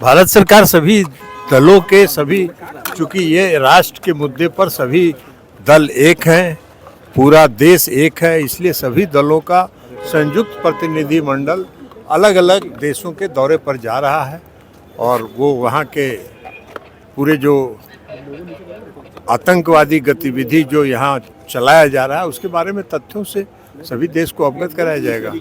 भारत सरकार सभी दलों के सभी, चूंकि ये राष्ट्र के मुद्दे पर सभी दल एक हैं, पूरा देश एक है, इसलिए सभी दलों का संयुक्त प्रतिनिधिमंडल अलग अलग देशों के दौरे पर जा रहा है और वो वहाँ के पूरे जो आतंकवादी गतिविधि जो यहाँ चलाया जा रहा है उसके बारे में तथ्यों से सभी देश को अवगत कराया जाएगा।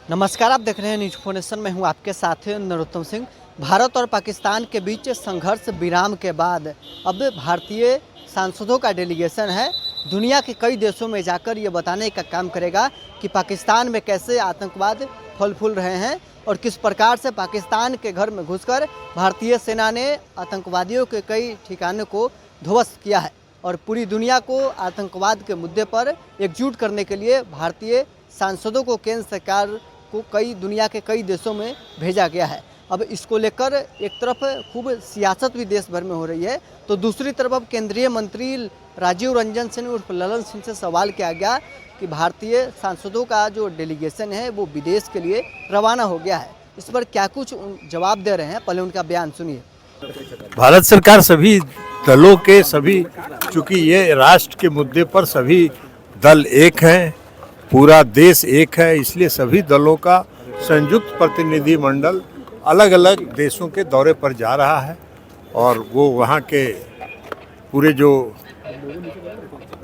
नमस्कार, आप देख रहे हैं न्यूज इन्फॉर्मेशन में हूं आपके साथ नरोत्तम सिंह। भारत और पाकिस्तान के बीच संघर्ष विराम के बाद अब भारतीय सांसदों का डेलीगेशन है दुनिया के कई देशों में जाकर ये बताने का काम करेगा कि पाकिस्तान में कैसे आतंकवाद फल फूल रहे हैं और किस प्रकार से पाकिस्तान के घर में घुसकर भारतीय सेना ने आतंकवादियों के कई ठिकानों को ध्वस्त किया है और पूरी दुनिया को आतंकवाद के मुद्दे पर एकजुट करने के लिए भारतीय सांसदों को केंद्र सरकार को दुनिया के कई देशों में भेजा गया है। अब इसको लेकर एक तरफ खूब सियासत भी देश भर में हो रही है, तो दूसरी तरफ अब केंद्रीय मंत्री राजीव रंजन सिंह उर्फ ललन सिंह से सवाल किया गया कि भारतीय सांसदों का जो डेलीगेशन है वो विदेश के लिए रवाना हो गया है। इस पर क्या कुछ जवाब दे रहे हैं, पहले उनका बयान सुनिए। भारत सरकार सभी दलों के सभी, चूंकि ये राष्ट्र के मुद्दे पर सभी दल एक हैं, पूरा देश एक है, इसलिए सभी दलों का संयुक्त प्रतिनिधिमंडल अलग अलग देशों के दौरे पर जा रहा है और वो वहाँ के पूरे जो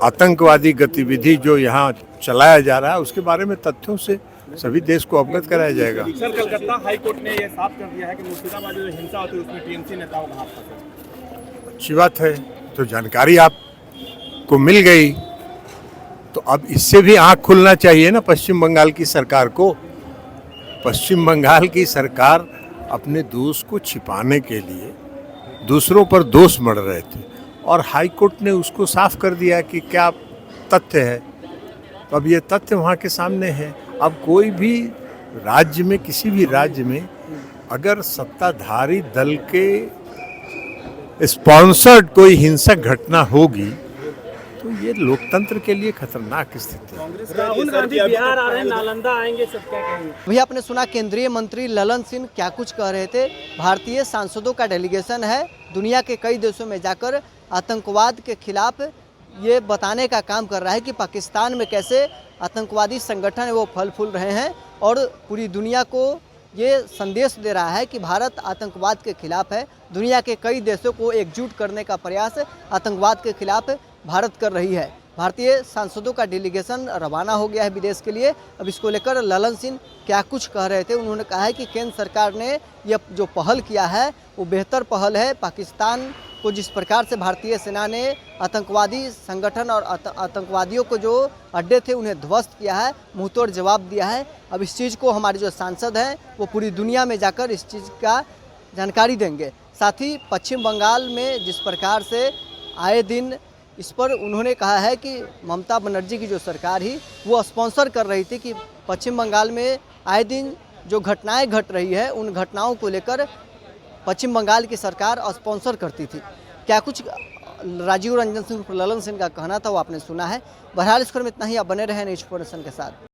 आतंकवादी गतिविधि जो यहाँ चलाया जा रहा है उसके बारे में तथ्यों से सभी देश को अवगत कराया जाएगा। सर, कलकत्ता हाई कोर्ट ने यह साफ कर दिया है कि मुर्शिदाबाद जो हिंसा होती है उसमें टीएमसी नेताओं का हाथ था। अच्छी बात है, तो जानकारी आपको मिल गई, तो अब इससे भी आंख खुलना चाहिए ना पश्चिम बंगाल की सरकार को। पश्चिम बंगाल की सरकार अपने दोष को छिपाने के लिए दूसरों पर दोष मढ़ रहे थे और हाई कोर्ट ने उसको साफ कर दिया कि क्या तथ्य है। तो अब ये तथ्य वहाँ के सामने है। अब कोई भी राज्य में, किसी भी राज्य में अगर सत्ताधारी दल के स्पॉन्सर्ड कोई हिंसक घटना होगी तो ये लोकतंत्र के लिए खतरनाक स्थिति है। राहुल गांधी बिहार आ रहे हैं, नालंदा आएंगे, सब क्या कहेंगे? भैया, आपने सुना केंद्रीय मंत्री ललन सिंह क्या कुछ कह रहे थे। भारतीय सांसदों का डेलीगेशन है दुनिया के कई देशों में जाकर आतंकवाद के खिलाफ ये बताने का काम कर रहा है कि पाकिस्तान में कैसे आतंकवादी संगठन है वो फल फूल रहे हैं और पूरी दुनिया को ये संदेश दे रहा है कि भारत आतंकवाद के खिलाफ है। दुनिया के कई देशों को एकजुट करने का प्रयास आतंकवाद के खिलाफ भारत कर रही है। भारतीय सांसदों का डेलीगेशन रवाना हो गया है विदेश के लिए। अब इसको लेकर ललन सिंह क्या कुछ कह रहे थे। उन्होंने कहा है कि केंद्र सरकार ने यह जो पहल किया है वो बेहतर पहल है। पाकिस्तान को जिस प्रकार से भारतीय सेना ने आतंकवादी संगठन और आतंकवादियों को जो अड्डे थे उन्हें ध्वस्त किया है, मुंहतोड़ जवाब दिया है। अब इस चीज़ को हमारे जो सांसद हैं वो पूरी दुनिया में जाकर इस चीज़ का जानकारी देंगे। साथ ही पश्चिम बंगाल में जिस प्रकार से आए दिन इस पर उन्होंने कहा है कि ममता बनर्जी की जो सरकार ही वो स्पॉन्सर कर रही थी कि पश्चिम बंगाल में आए दिन जो घटनाएं घट रही है उन घटनाओं को लेकर पश्चिम बंगाल की सरकार स्पॉन्सर करती थी। क्या कुछ राजीव रंजन सिंह ललन सिंह का कहना था वो आपने सुना है। बहरहाल इस पर इतना ही, आप बने रहे न्यूज इन्फॉर्मेशन के साथ।